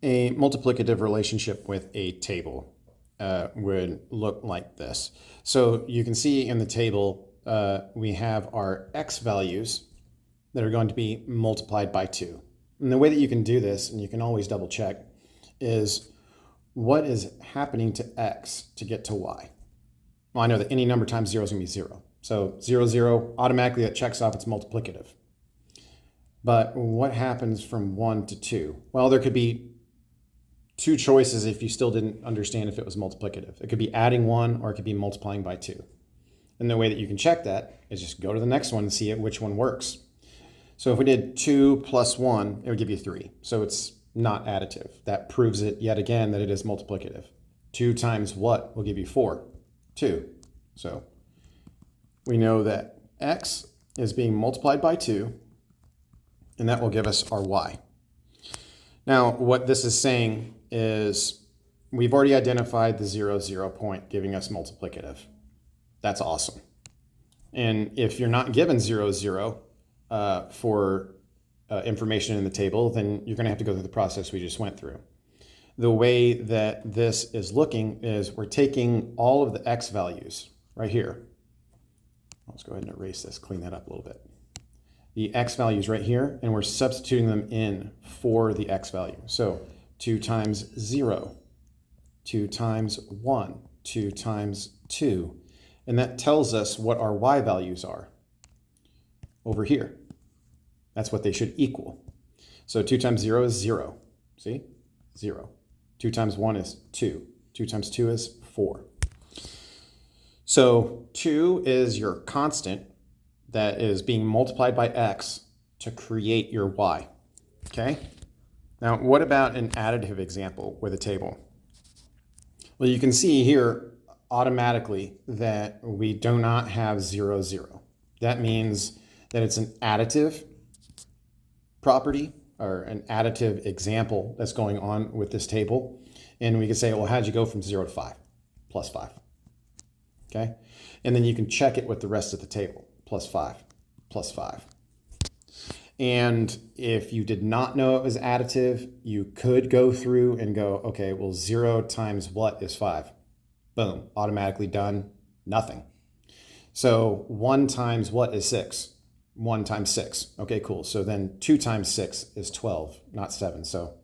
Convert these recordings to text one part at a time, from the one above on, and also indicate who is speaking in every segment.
Speaker 1: A multiplicative relationship with a table would look like this. So you can see in the table, we have our x values that are going to be multiplied by 2. And the way that you can do this, and you can always double check, is what is happening to x to get to y? Well, I know that any number times 0 is going to be 0. So 0, 0, automatically that checks off it's multiplicative. But what happens from 1 to 2? Well, there could be two choices if you still didn't understand if it was multiplicative. It could be adding 1 or it could be multiplying by 2. And the way that you can check that is just go to the next one and see which one works. So if we did 2 plus 1, it would give you 3. So it's not additive. That proves it yet again that it is multiplicative. 2 times what will give you 4? 2. So we know that x is being multiplied by 2, and that will give us our y. Now, what this is saying is we've already identified the 0, 0 point giving us multiplicative. That's awesome. And if you're not given 0, 0 for information in the table, then you're going to have to go through the process we just went through. The way that this is looking is we're taking all of the x values right here. Let's go ahead and erase this, clean that up a little bit. The x values right here, and we're substituting them in for the x value. So 2 times 0, 2 times 1, 2 times 2. And that tells us what our y values are over here. That's what they should equal. So 2 times 0 is 0. See? 0. 2 times 1 is 2. 2 times 2 is 4. So 2 is your constant that is being multiplied by x to create your y. Okay? Now, what about an additive example with a table? Well, you can see here automatically that we do not have 0, 0. That means that it's an additive property or an additive example that's going on with this table. And we can say, well, how'd you go from 0 to 5? Plus 5. Okay? And then you can check it with the rest of the table. Plus 5, plus 5. And if you did not know it was additive, you could go through and go, okay, well, 0 times what is 5? Boom, automatically done, nothing. So 1 times what is 6? 1 times 6. Okay, cool. So then 2 times 6 is 12, not 7. So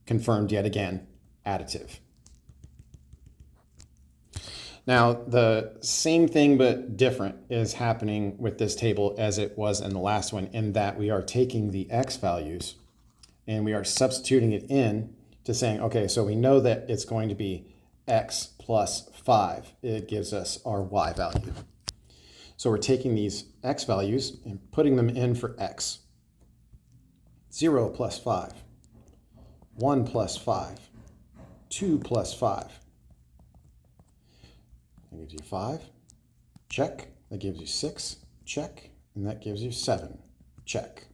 Speaker 1: confirmed yet again, additive. Now, the same thing but different is happening with this table as it was in the last one, in that we are taking the x values and we are substituting it in to saying, okay, so we know that it's going to be x plus 5. It gives us our y value. So we're taking these x values and putting them in for x. 0 plus 5, 1 plus 5, 2 plus 5. That gives you 5, check. That gives you 6, check. And that gives you 7, check.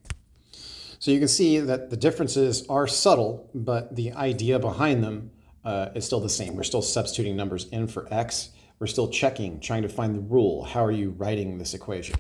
Speaker 1: So you can see that the differences are subtle, but the idea behind them is still the same. We're still substituting numbers in for x. We're still checking, trying to find the rule. How are you writing this equation?